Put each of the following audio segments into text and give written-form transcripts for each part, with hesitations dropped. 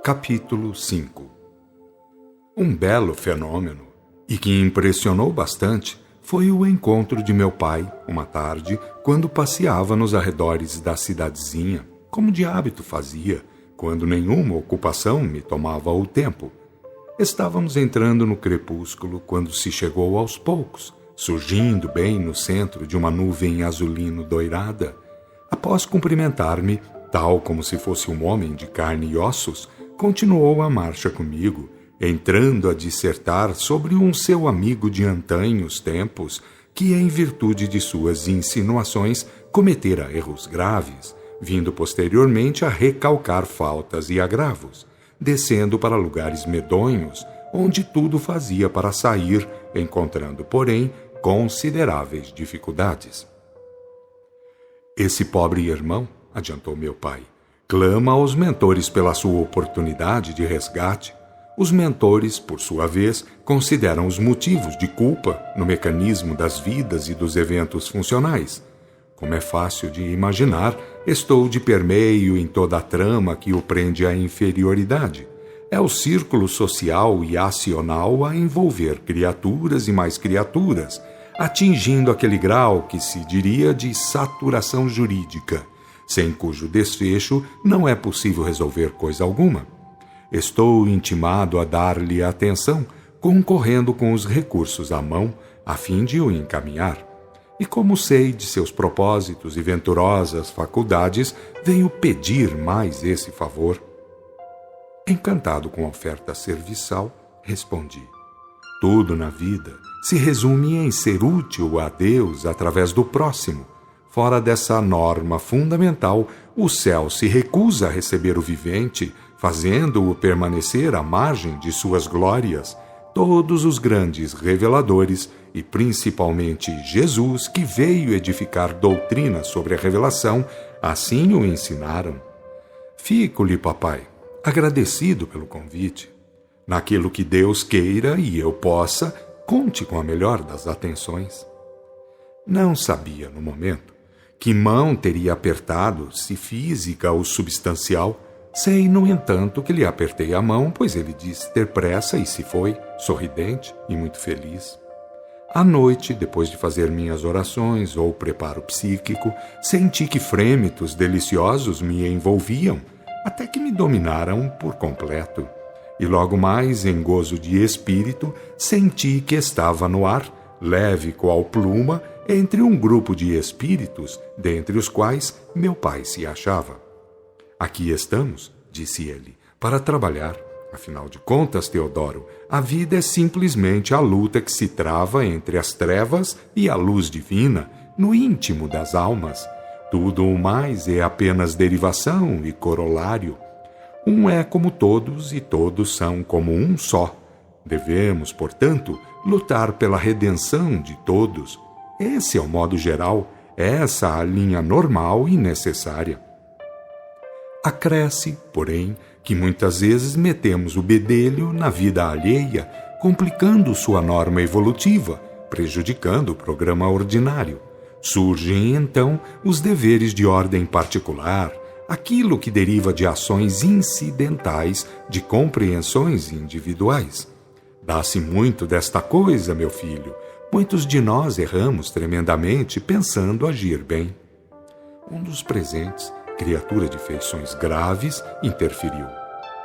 Capítulo 5. Um belo fenômeno, e que impressionou bastante, foi o encontro de meu pai, uma tarde, quando passeava nos arredores da cidadezinha, como de hábito fazia, quando nenhuma ocupação me tomava o tempo. Estávamos entrando no crepúsculo quando se chegou aos poucos, surgindo bem no centro de uma nuvem azulino-doirada. Após cumprimentar-me, tal como se fosse um homem de carne e ossos, continuou a marcha comigo, entrando a dissertar sobre um seu amigo de antanhos tempos que, em virtude de suas insinuações, cometera erros graves, vindo posteriormente a recalcar faltas e agravos, descendo para lugares medonhos, onde tudo fazia para sair, encontrando, porém, consideráveis dificuldades. Esse pobre irmão, adiantou meu pai, clama aos mentores pela sua oportunidade de resgate. Os mentores, por sua vez, consideram os motivos de culpa no mecanismo das vidas e dos eventos funcionais. Como é fácil de imaginar, estou de permeio em toda a trama que o prende à inferioridade. É o círculo social e acional a envolver criaturas e mais criaturas, atingindo aquele grau que se diria de saturação jurídica, sem cujo desfecho não é possível resolver coisa alguma. Estou intimado a dar-lhe atenção, concorrendo com os recursos à mão, a fim de o encaminhar. E como sei de seus propósitos e venturosas faculdades, venho pedir mais esse favor. Encantado com a oferta serviçal, respondi: tudo na vida se resume em ser útil a Deus através do próximo. Fora dessa norma fundamental, o céu se recusa a receber o vivente, fazendo-o permanecer à margem de suas glórias. Todos os grandes reveladores, e principalmente Jesus, que veio edificar doutrina sobre a revelação, assim o ensinaram. Fico-lhe, papai, agradecido pelo convite. Naquilo que Deus queira e eu possa, conte com a melhor das atenções. Não sabia, no momento, que mão teria apertado, se física ou substancial. Sei, no entanto, que lhe apertei a mão, pois ele disse ter pressa e se foi, sorridente e muito feliz. À noite, depois de fazer minhas orações ou preparo psíquico, senti que frêmitos deliciosos me envolviam, até que me dominaram por completo. E logo mais, em gozo de espírito, senti que estava no ar, leve qual pluma, entre um grupo de espíritos, dentre os quais meu pai se achava. Aqui estamos, disse ele, para trabalhar. Afinal de contas, Teodoro, a vida é simplesmente a luta que se trava entre as trevas e a luz divina, no íntimo das almas. Tudo o mais é apenas derivação e corolário. Um é como todos e todos são como um só. Devemos, portanto, lutar pela redenção de todos. Esse é o modo geral, essa a linha normal e necessária. Acresce, porém, que muitas vezes metemos o bedelho na vida alheia, complicando sua norma evolutiva, prejudicando o programa ordinário. Surgem, então, os deveres de ordem particular, aquilo que deriva de ações incidentais, de compreensões individuais. Dá-se muito desta coisa, meu filho. Muitos de nós erramos tremendamente pensando agir bem. Um dos presentes, criatura de feições graves, interferiu.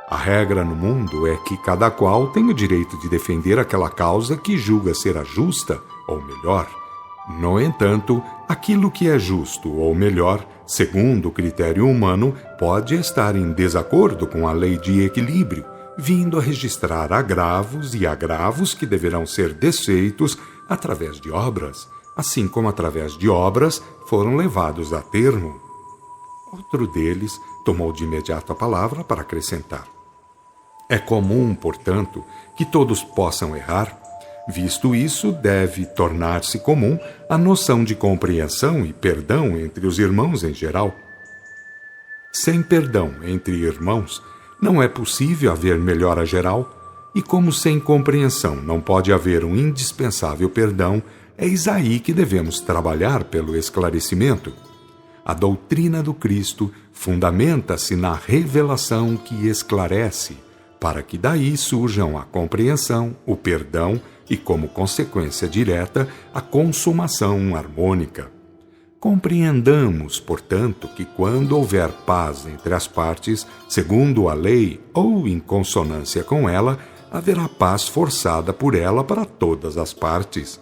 A regra no mundo é que cada qual tem o direito de defender aquela causa que julga ser a justa, ou melhor. No entanto, aquilo que é justo ou melhor, segundo o critério humano, pode estar em desacordo com a lei de equilíbrio, vindo a registrar agravos e agravos que deverão ser desfeitos através de obras, assim como através de obras foram levados a termo. Outro deles tomou de imediato a palavra para acrescentar: é comum, portanto, que todos possam errar. Visto isso, deve tornar-se comum a noção de compreensão e perdão entre os irmãos em geral. Sem perdão entre irmãos, não é possível haver melhora geral, e como sem compreensão não pode haver um indispensável perdão, eis aí que devemos trabalhar pelo esclarecimento. A doutrina do Cristo fundamenta-se na revelação que esclarece, para que daí surjam a compreensão, o perdão e, como consequência direta, a consumação harmônica. Compreendamos, portanto, que quando houver paz entre as partes, segundo a lei ou em consonância com ela, haverá paz forçada por ela para todas as partes.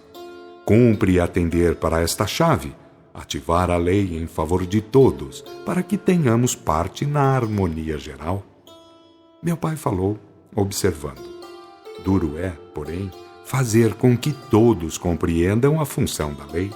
Cumpre atender para esta chave, ativar a lei em favor de todos, para que tenhamos parte na harmonia geral. Meu pai falou, observando. Duro é, porém, fazer com que todos compreendam a função da lei.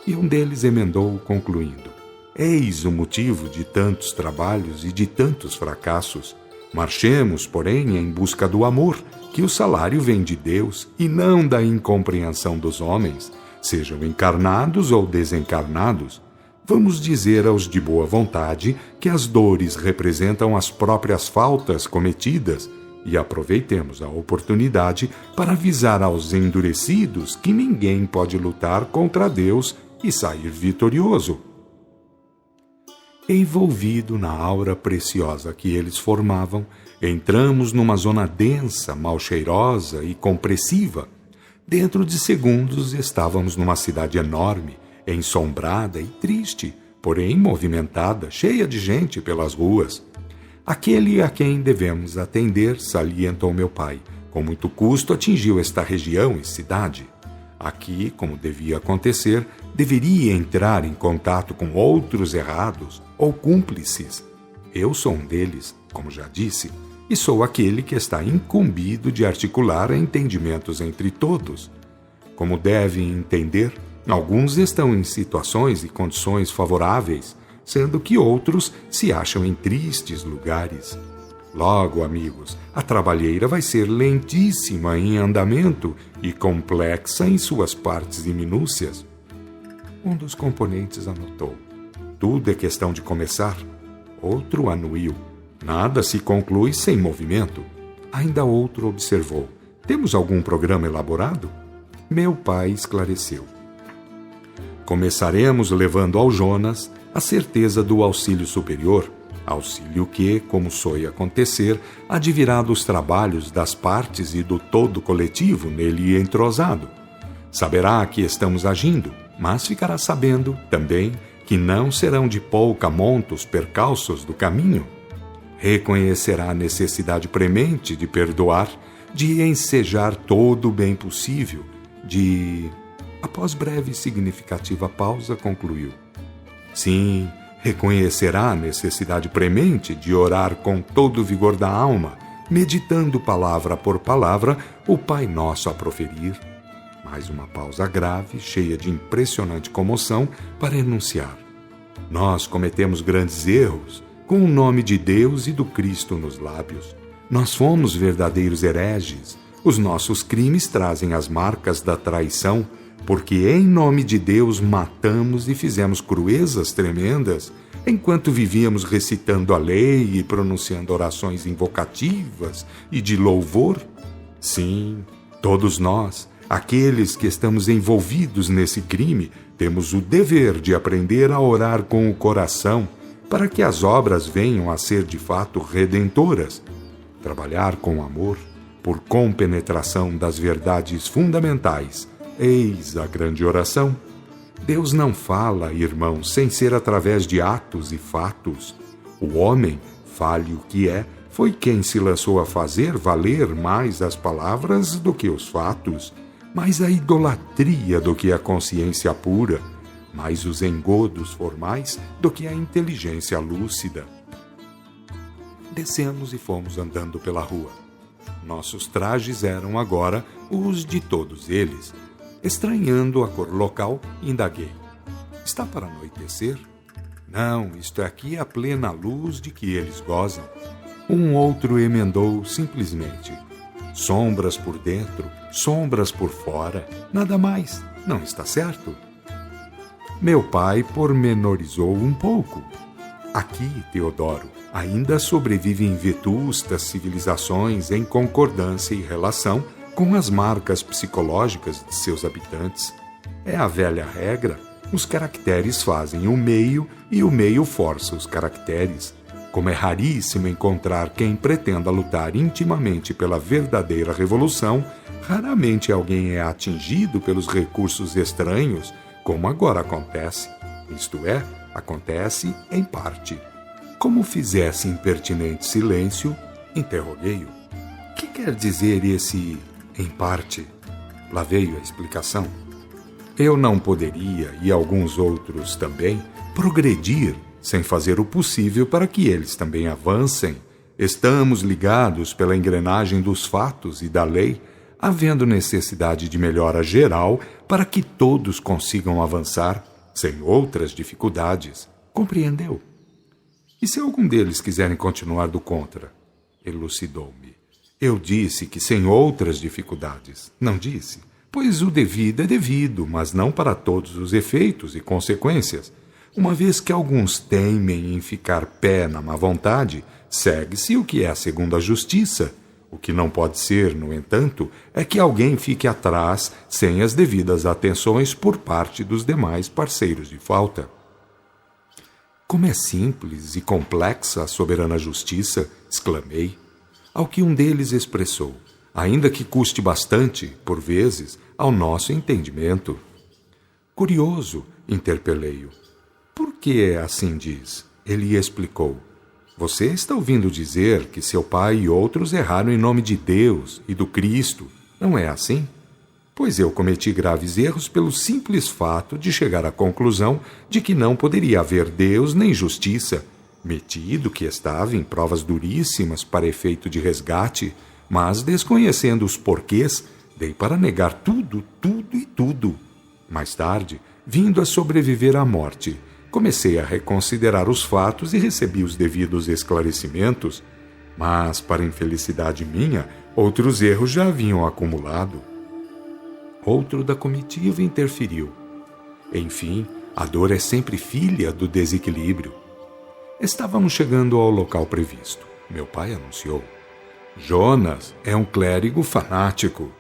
E um deles emendou, concluindo: eis o motivo de tantos trabalhos e de tantos fracassos. Marchemos, porém, em busca do amor, que o salário vem de Deus e não da incompreensão dos homens, sejam encarnados ou desencarnados. Vamos dizer aos de boa vontade que as dores representam as próprias faltas cometidas e aproveitemos a oportunidade para avisar aos endurecidos que ninguém pode lutar contra Deus e sair vitorioso. Envolvido na aura preciosa que eles formavam, entramos numa zona densa, mal cheirosa e compressiva. Dentro de segundos estávamos numa cidade enorme, ensombrada e triste, porém movimentada, cheia de gente pelas ruas. Aquele a quem devemos atender, salientou meu pai, com muito custo atingiu esta região e cidade. Aqui, como devia acontecer, deveria entrar em contato com outros errados ou cúmplices. Eu sou um deles, como já disse, e sou aquele que está incumbido de articular entendimentos entre todos. Como devem entender, alguns estão em situações e condições favoráveis, sendo que outros se acham em tristes lugares. Logo, amigos, a trabalheira vai ser lentíssima em andamento e complexa em suas partes e minúcias. Um dos componentes anotou: tudo é questão de começar. Outro anuiu: nada se conclui sem movimento. Ainda outro observou: temos algum programa elaborado? Meu pai esclareceu: começaremos levando ao Jonas a certeza do auxílio superior, auxílio que, como soe acontecer, advirá dos trabalhos das partes e do todo coletivo nele entrosado. Saberá que estamos agindo, mas ficará sabendo, também, que não serão de pouca monta os percalços do caminho. Reconhecerá a necessidade premente de perdoar, de ensejar todo o bem possível, Após breve e significativa pausa, concluiu: sim, reconhecerá a necessidade premente de orar com todo o vigor da alma, meditando palavra por palavra o Pai Nosso a proferir. Mais uma pausa grave, cheia de impressionante comoção, para enunciar: nós cometemos grandes erros, com o nome de Deus e do Cristo nos lábios. Nós fomos verdadeiros hereges. Os nossos crimes trazem as marcas da traição, porque em nome de Deus matamos e fizemos cruezas tremendas, enquanto vivíamos recitando a lei e pronunciando orações invocativas e de louvor. Sim, todos nós, aqueles que estamos envolvidos nesse crime, temos o dever de aprender a orar com o coração, para que as obras venham a ser de fato redentoras. Trabalhar com amor, por compenetração das verdades fundamentais. Eis a grande oração. Deus não fala, irmão, sem ser através de atos e fatos. O homem, fale o que é, foi quem se lançou a fazer valer mais as palavras do que os fatos, mais a idolatria do que a consciência pura, mais os engodos formais do que a inteligência lúcida. Descemos e fomos andando pela rua. Nossos trajes eram agora os de todos eles. Estranhando a cor local, indaguei: está para anoitecer? Não, isto aqui é a plena luz de que eles gozam. Um outro emendou simplesmente: sombras por dentro, sombras por fora, nada mais, não está certo? Meu pai pormenorizou um pouco. Aqui, Teodoro, ainda sobrevivem vetustas civilizações em concordância e relação com as marcas psicológicas de seus habitantes. É a velha regra, Os caracteres fazem o meio e o meio força os caracteres. Como é raríssimo encontrar quem pretenda lutar intimamente pela verdadeira revolução, raramente alguém é atingido pelos recursos estranhos, como agora acontece. Isto é, acontece em parte. Como fizesse impertinente silêncio, interroguei-o. Que quer dizer esse em parte? Lá veio a explicação. Eu não poderia, e alguns outros também, progredir sem fazer o possível para que eles também avancem. Estamos ligados pela engrenagem dos fatos e da lei, havendo necessidade de melhora geral para que todos consigam avançar sem outras dificuldades. Compreendeu? E se algum deles quiserem continuar do contra? Elucidou-me. Eu disse que sem outras dificuldades. Não disse? Pois o devido é devido, mas não para todos os efeitos e consequências. Uma vez que alguns temem em ficar pé na má vontade, segue-se o que é segundo a justiça. O que não pode ser, no entanto, é que alguém fique atrás sem as devidas atenções por parte dos demais parceiros de falta. Como é simples e complexa a soberana justiça, exclamei, ao que um deles expressou, ainda que custe bastante, por vezes, ao nosso entendimento. Curioso, interpelei-o. Por que assim diz? Ele explicou. Você está ouvindo dizer que seu pai e outros erraram em nome de Deus e do Cristo, não é assim? Pois eu cometi graves erros pelo simples fato de chegar à conclusão de que não poderia haver Deus nem justiça, metido que estava em provas duríssimas para efeito de resgate, mas desconhecendo os porquês, dei para negar tudo e tudo. Mais tarde, vindo a sobreviver à morte, comecei a reconsiderar os fatos e recebi os devidos esclarecimentos, mas, para infelicidade minha, outros erros já haviam acumulado. Outro da comitiva interferiu. Enfim, a dor é sempre filha do desequilíbrio. Estávamos chegando ao local previsto. Meu pai anunciou. Jonas é um clérigo fanático.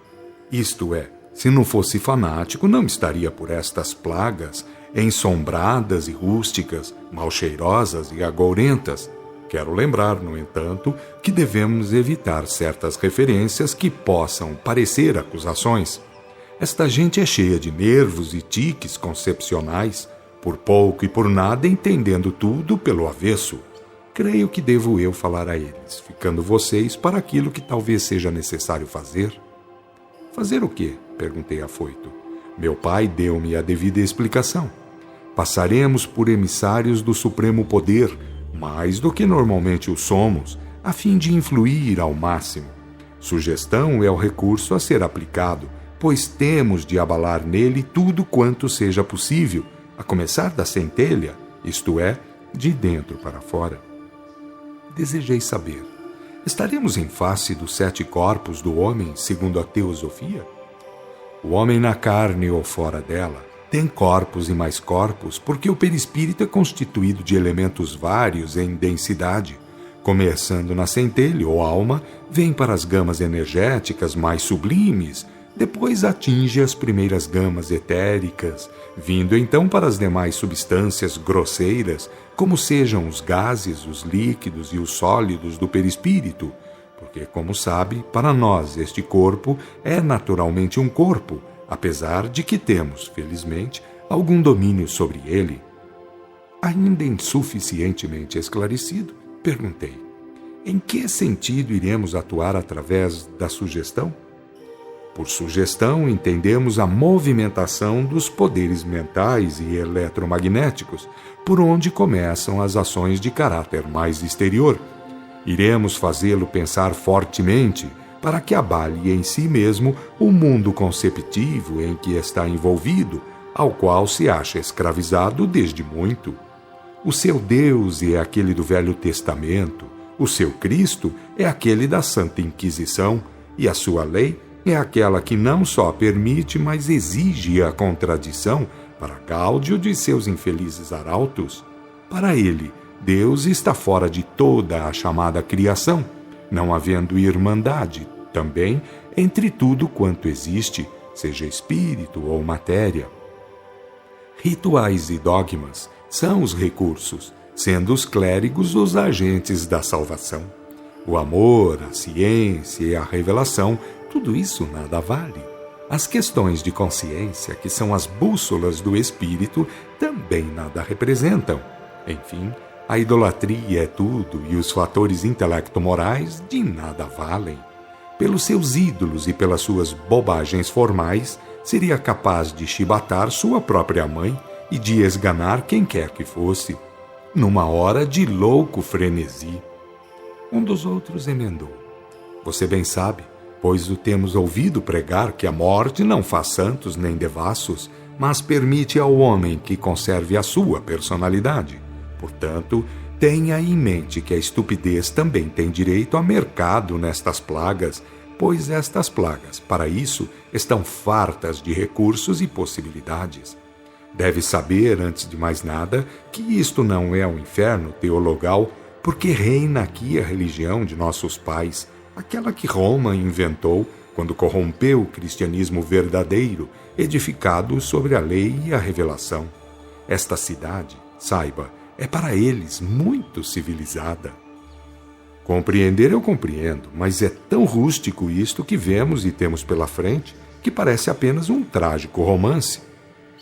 Isto é, se não fosse fanático, não estaria por estas plagas, ensombradas e rústicas, mal cheirosas e agourentas. Quero lembrar, no entanto, que devemos evitar certas referências que possam parecer acusações. Esta gente é cheia de nervos e tiques concepcionais, por pouco e por nada entendendo tudo pelo avesso. Creio que devo eu falar a eles, ficando vocês para aquilo que talvez seja necessário fazer. Fazer o quê? Perguntei afoito. Meu pai deu-me a devida explicação. Passaremos por emissários do Supremo Poder, mais do que normalmente o somos, a fim de influir ao máximo. Sugestão é o recurso a ser aplicado, pois temos de abalar nele tudo quanto seja possível, a começar da centelha, isto é, de dentro para fora. Desejei saber, estaremos em face dos 7 corpos do homem segundo a teosofia? O homem na carne ou fora dela tem corpos e mais corpos porque o perispírito é constituído de elementos vários em densidade. Começando na centelha ou alma, vem para as gamas energéticas mais sublimes, depois atinge as primeiras gamas etéricas, vindo então para as demais substâncias grosseiras, como sejam os gases, os líquidos e os sólidos do perispírito, porque, como sabe, para nós este corpo é naturalmente um corpo, apesar de que temos, felizmente, algum domínio sobre ele. Ainda insuficientemente esclarecido, perguntei, em que sentido iremos atuar através da sugestão? Por sugestão, entendemos a movimentação dos poderes mentais e eletromagnéticos, por onde começam as ações de caráter mais exterior. Iremos fazê-lo pensar fortemente para que abale em si mesmo o mundo conceptivo em que está envolvido, ao qual se acha escravizado desde muito. O seu Deus é aquele do Velho Testamento, o seu Cristo é aquele da Santa Inquisição, e a sua lei é aquela que não só permite, mas exige a contradição para gáudio de seus infelizes arautos. Para ele, Deus está fora de toda a chamada criação, não havendo irmandade, também, entre tudo quanto existe, seja espírito ou matéria. Rituais e dogmas são os recursos, sendo os clérigos os agentes da salvação. O amor, a ciência e a revelação, tudo isso nada vale. As questões de consciência, que são as bússolas do espírito, também nada representam. Enfim, a idolatria é tudo e os fatores intelecto-morais de nada valem. Pelos seus ídolos e pelas suas bobagens formais, seria capaz de chibatar sua própria mãe e de esganar quem quer que fosse, numa hora de louco frenesi. Um dos outros emendou: você bem sabe, pois o temos ouvido pregar, que a morte não faz santos nem devassos, mas permite ao homem que conserve a sua personalidade. Portanto, tenha em mente que a estupidez também tem direito a mercado nestas plagas, pois estas plagas, para isso, estão fartas de recursos e possibilidades. Deve saber, antes de mais nada, que isto não é um inferno teologal, porque reina aqui a religião de nossos pais, aquela que Roma inventou quando corrompeu o cristianismo verdadeiro, edificado sobre a lei e a revelação. Esta cidade, saiba, é para eles muito civilizada. Compreender eu compreendo, mas é tão rústico isto que vemos e temos pela frente que parece apenas um trágico romance.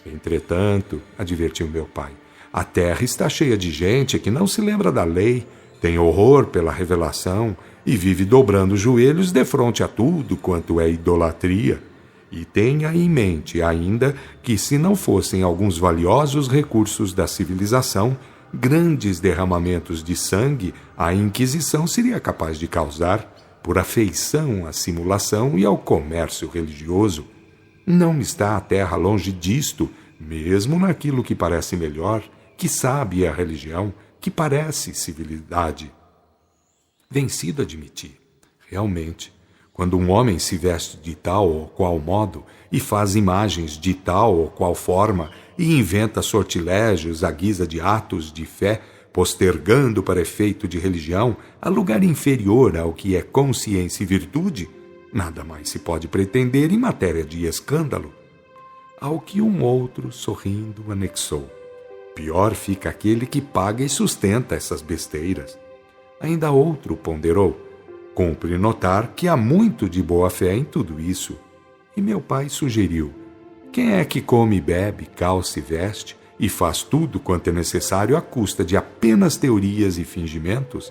Entretanto, advertiu meu pai, a terra está cheia de gente que não se lembra da lei, tem horror pela revelação e vive dobrando os joelhos defronte a tudo quanto é idolatria. E tenha em mente ainda que, se não fossem alguns valiosos recursos da civilização, grandes derramamentos de sangue a Inquisição seria capaz de causar, por afeição à simulação e ao comércio religioso. Não está a terra longe disto, mesmo naquilo que parece melhor, que sabe a religião, que parece civilidade. Vencido admiti, realmente, quando um homem se veste de tal ou qual modo e faz imagens de tal ou qual forma e inventa sortilégios à guisa de atos de fé, postergando para efeito de religião a lugar inferior ao que é consciência e virtude, nada mais se pode pretender em matéria de escândalo. Ao que um outro, sorrindo, anexou: pior fica aquele que paga e sustenta essas besteiras. Ainda outro ponderou: cumpre notar que há muito de boa-fé em tudo isso. E meu pai sugeriu: quem é que come e bebe, calça e veste, e faz tudo quanto é necessário à custa de apenas teorias e fingimentos?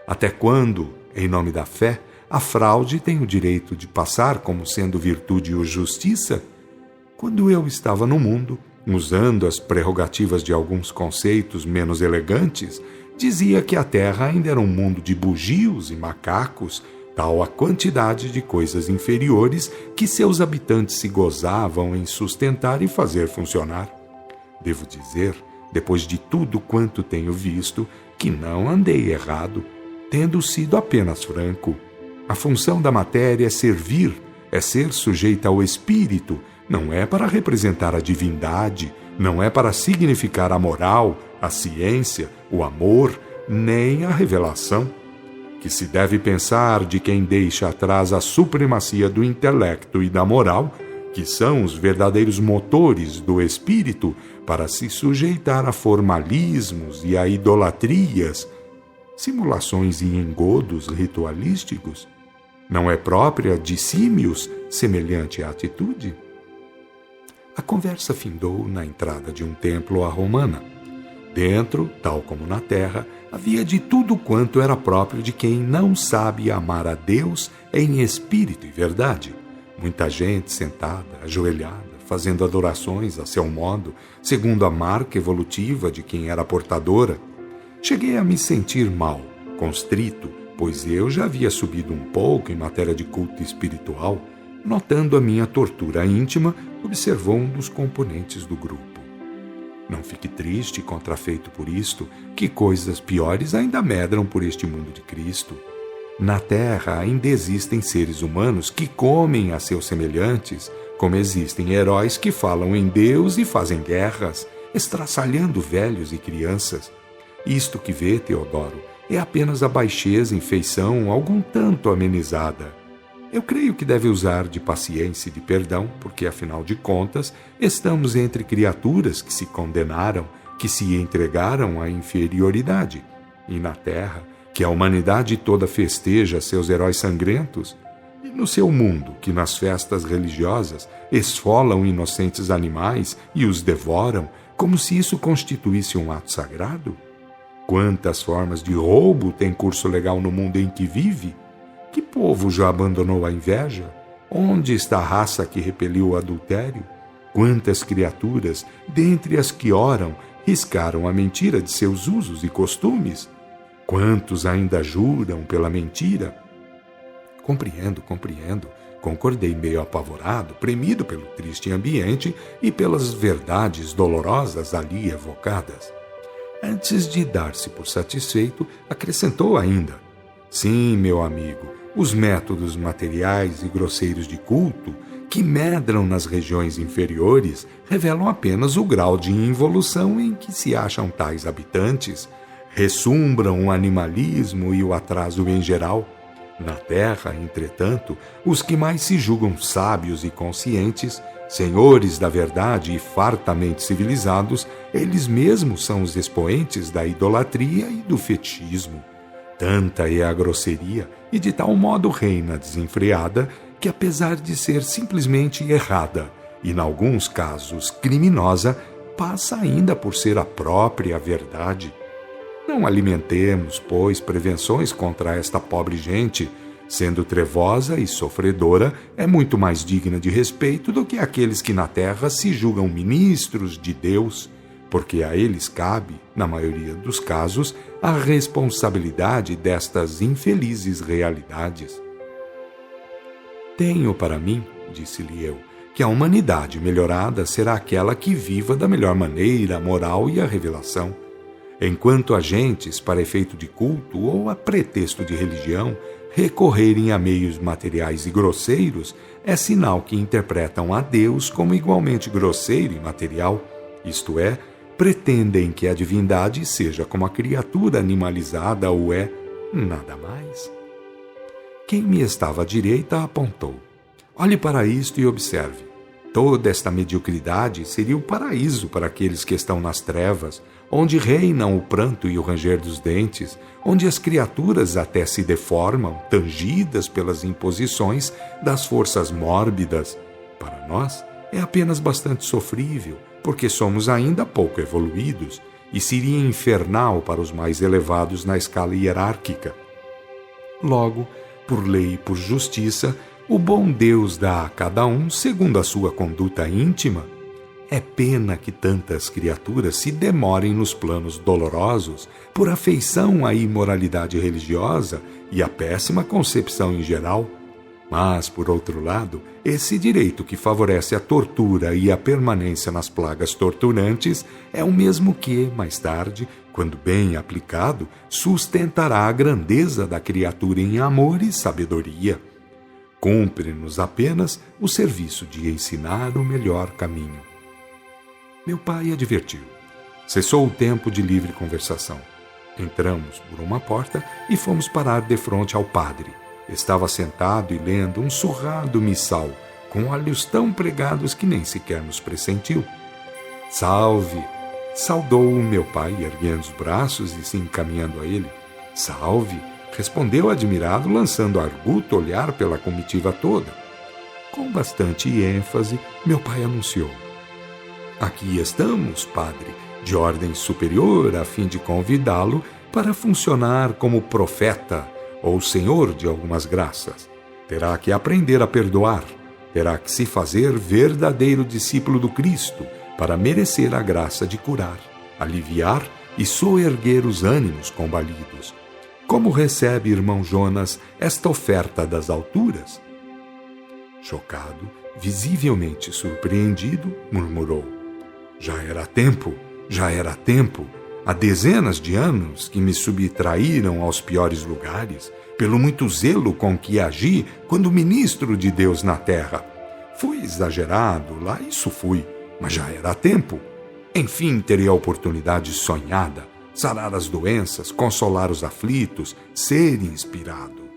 Até quando, em nome da fé, a fraude tem o direito de passar como sendo virtude ou justiça? Quando eu estava no mundo, usando as prerrogativas de alguns conceitos menos elegantes, dizia que a Terra ainda era um mundo de bugios e macacos, tal a quantidade de coisas inferiores que seus habitantes se gozavam em sustentar e fazer funcionar. Devo dizer, depois de tudo quanto tenho visto, que não andei errado, tendo sido apenas franco. A função da matéria é servir, é ser sujeita ao espírito, não é para representar a divindade, não é para significar a moral, a ciência, o amor, nem a revelação. Que se deve pensar de quem deixa atrás a supremacia do intelecto e da moral, que são os verdadeiros motores do espírito, para se sujeitar a formalismos e a idolatrias, simulações e engodos ritualísticos. Não é própria de símios semelhante atitude? A conversa findou na entrada de um templo à romana. Dentro, tal como na terra, havia de tudo quanto era próprio de quem não sabe amar a Deus em espírito e verdade. Muita gente sentada, ajoelhada, fazendo adorações a seu modo, segundo a marca evolutiva de quem era portadora. Cheguei a me sentir mal, constrito, pois eu já havia subido um pouco em matéria de culto espiritual. Notando a minha tortura íntima, observou um dos componentes do grupo. Não fique triste e contrafeito por isto, que coisas piores ainda medram por este mundo de Cristo. Na terra ainda existem seres humanos que comem a seus semelhantes, como existem heróis que falam em Deus e fazem guerras, estraçalhando velhos e crianças. Isto que vê, Teodoro, é apenas a baixeza em feição algum tanto amenizada. Eu creio que deve usar de paciência e de perdão, porque, afinal de contas, estamos entre criaturas que se condenaram, que se entregaram à inferioridade. E na Terra, que a humanidade toda festeja seus heróis sangrentos, e no seu mundo, que nas festas religiosas esfolam inocentes animais e os devoram, como se isso constituísse um ato sagrado? Quantas formas de roubo tem curso legal no mundo em que vive? Que povo já abandonou a inveja? Onde está a raça que repeliu o adultério? Quantas criaturas, dentre as que oram, riscaram a mentira de seus usos e costumes? Quantos ainda juram pela mentira? Compreendo. Concordei meio apavorado, premido pelo triste ambiente e pelas verdades dolorosas ali evocadas. Antes de dar-se por satisfeito, acrescentou ainda: sim, meu amigo, os métodos materiais e grosseiros de culto, que medram nas regiões inferiores, revelam apenas o grau de involução em que se acham tais habitantes, ressumbram o animalismo e o atraso em geral. Na Terra, entretanto, os que mais se julgam sábios e conscientes, senhores da verdade e fartamente civilizados, eles mesmos são os expoentes da idolatria e do fetichismo. Tanta é a grosseria e de tal modo reina a desenfreada que, apesar de ser simplesmente errada e, em alguns casos, criminosa, passa ainda por ser a própria verdade. Não alimentemos, pois, prevenções contra esta pobre gente. Sendo trevosa e sofredora, é muito mais digna de respeito do que aqueles que na terra se julgam ministros de Deus, porque a eles cabe, na maioria dos casos, a responsabilidade destas infelizes realidades. Tenho para mim, disse-lhe eu, que a humanidade melhorada será aquela que viva da melhor maneira a moral e a revelação. Enquanto agentes, para efeito de culto ou a pretexto de religião, recorrerem a meios materiais e grosseiros, é sinal que interpretam a Deus como igualmente grosseiro e material, isto é, pretendem que a divindade seja como a criatura animalizada ou é, nada mais. Quem me estava à direita apontou: olhe para isto e observe. Toda esta mediocridade seria o paraíso para aqueles que estão nas trevas, onde reinam o pranto e o ranger dos dentes, onde as criaturas até se deformam, tangidas pelas imposições das forças mórbidas. Para nós, é apenas bastante sofrível, porque somos ainda pouco evoluídos, e seria infernal para os mais elevados na escala hierárquica. Logo, por lei e por justiça, o bom Deus dá a cada um segundo a sua conduta íntima. É pena que tantas criaturas se demorem nos planos dolorosos por afeição à imoralidade religiosa e à péssima concepção em geral. Mas, por outro lado, esse direito que favorece a tortura e a permanência nas plagas torturantes é o mesmo que, mais tarde, quando bem aplicado, sustentará a grandeza da criatura em amor e sabedoria. Cumpre-nos apenas o serviço de ensinar o melhor caminho. Meu pai advertiu. Cessou o tempo de livre conversação. Entramos por uma porta e fomos parar defronte ao padre. Estava sentado e lendo um surrado missal, com olhos tão pregados que nem sequer nos pressentiu. Salve! Saudou o meu pai, erguendo os braços e se encaminhando a ele. Salve! Respondeu admirado, lançando arguto olhar pela comitiva toda. Com bastante ênfase, meu pai anunciou: aqui estamos, padre, de ordem superior, a fim de convidá-lo para funcionar como profeta ou senhor de algumas graças. Terá que aprender a perdoar, terá que se fazer verdadeiro discípulo do Cristo para merecer a graça de curar, aliviar e soerguer os ânimos combalidos. Como recebe, irmão Jonas, esta oferta das alturas? Chocado, visivelmente surpreendido, murmurou: já era tempo. Há dezenas de anos que me subtraíram aos piores lugares, pelo muito zelo com que agi quando ministro de Deus na terra. Fui exagerado, lá isso fui, mas já era tempo. Enfim, terei a oportunidade sonhada, sarar as doenças, consolar os aflitos, ser inspirado.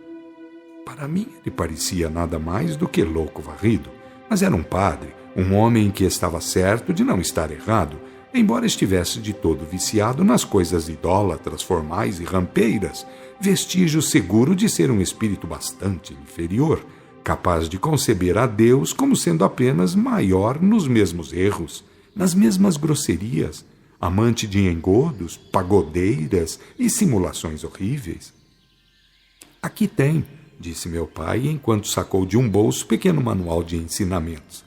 Para mim, ele parecia nada mais do que louco varrido, mas era um padre, um homem que estava certo de não estar errado, embora estivesse de todo viciado nas coisas idólatras, formais e rampeiras, vestígio seguro de ser um espírito bastante inferior, capaz de conceber a Deus como sendo apenas maior nos mesmos erros, nas mesmas grosserias, amante de engodos, pagodeiras e simulações horríveis. Aqui tem, disse meu pai, enquanto sacou de um bolso pequeno manual de ensinamentos.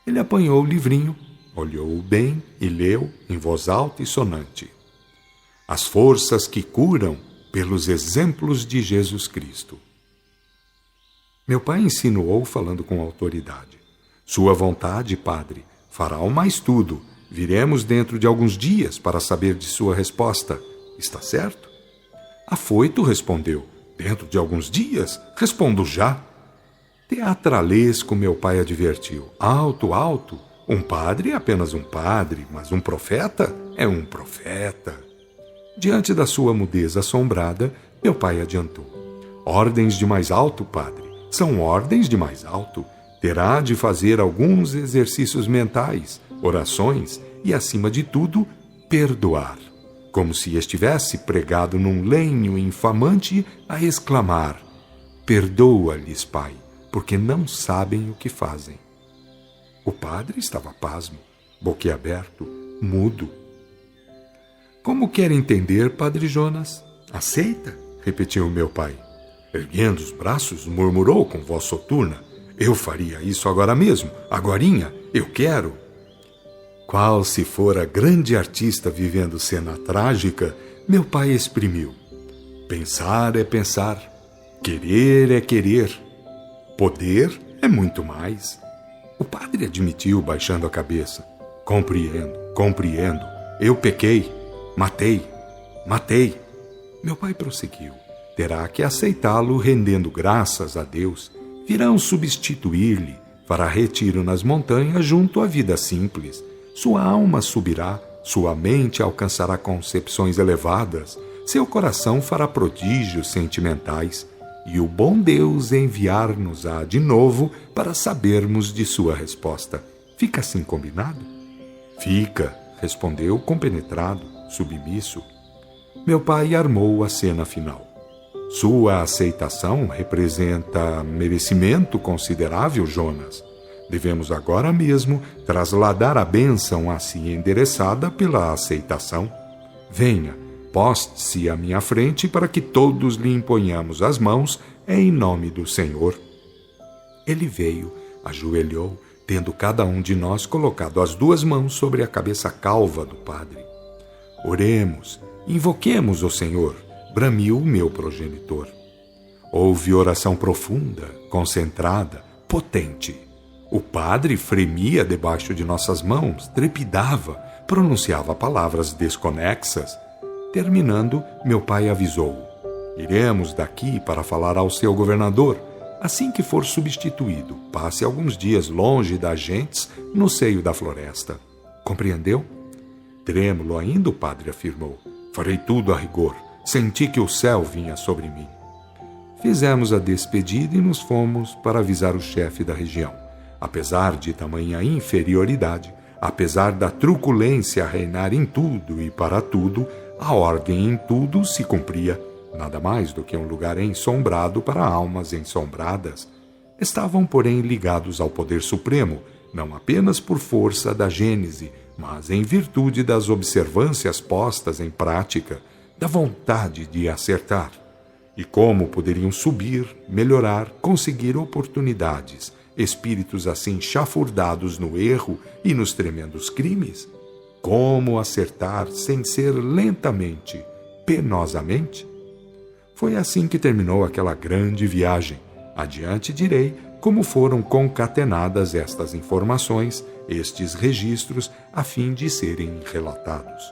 Ele apanhou o livrinho, olhou-o bem e leu, em voz alta e sonante. As forças que curam pelos exemplos de Jesus Cristo. Meu pai insinuou, falando com autoridade. Sua vontade, padre, fará o mais tudo. Viremos dentro de alguns dias para saber de sua resposta. Está certo? Afoito respondeu. Dentro de alguns dias? Respondo já. Teatralesco, meu pai advertiu. Alto, alto. Um padre é apenas um padre, mas um profeta é um profeta. Diante da sua mudez assombrada, meu pai adiantou. Ordens de mais alto, padre. São ordens de mais alto. Terá de fazer alguns exercícios mentais, orações e, acima de tudo, perdoar. Como se estivesse pregado num lenho infamante a exclamar: perdoa-lhes, pai, porque não sabem o que fazem. O padre estava pasmo, boquiaberto, mudo. Como quer entender, padre Jonas? Aceita? Repetiu meu pai. Erguendo os braços, murmurou com voz soturna. Eu faria isso agora mesmo, agorinha, eu quero. Qual se fora grande artista vivendo cena trágica, meu pai exprimiu. Pensar é pensar, querer é querer, poder é muito mais. O padre admitiu, baixando a cabeça. Compreendo, eu pequei, matei. Meu pai prosseguiu. Terá que aceitá-lo rendendo graças a Deus. Virão substituir-lhe, fará retiro nas montanhas junto à vida simples. Sua alma subirá, sua mente alcançará concepções elevadas, seu coração fará prodígios sentimentais, e o bom Deus enviar-nos-á de novo para sabermos de sua resposta. Fica assim combinado? Fica, respondeu compenetrado, submisso. Meu pai armou a cena final. Sua aceitação representa merecimento considerável, Jonas. Devemos agora mesmo trasladar a bênção a si endereçada pela aceitação. Venha, poste-se à minha frente para que todos lhe imponhamos as mãos em nome do Senhor. Ele veio, ajoelhou, tendo cada um de nós colocado as duas mãos sobre a cabeça calva do padre. Oremos, invoquemos o Senhor, bramiu o meu progenitor. Houve oração profunda, concentrada, potente. O padre fremia debaixo de nossas mãos, trepidava, pronunciava palavras desconexas. Terminando, meu pai avisou: iremos daqui para falar ao seu governador. Assim que for substituído, passe alguns dias longe das gentes no seio da floresta. Compreendeu? Trêmulo ainda, o padre afirmou. Farei tudo a rigor. Senti que o céu vinha sobre mim. Fizemos a despedida e nos fomos para avisar o chefe da região. Apesar de tamanha inferioridade, apesar da truculência a reinar em tudo e para tudo, a ordem em tudo se cumpria. Nada mais do que um lugar ensombrado para almas ensombradas. Estavam, porém, ligados ao poder supremo, não apenas por força da gênese, mas em virtude das observâncias postas em prática, da vontade de acertar. E como poderiam subir, melhorar, conseguir oportunidades, espíritos assim chafurdados no erro e nos tremendos crimes? Como acertar sem ser lentamente, penosamente? Foi assim que terminou aquela grande viagem. Adiante direi como foram concatenadas estas informações, estes registros, a fim de serem relatados.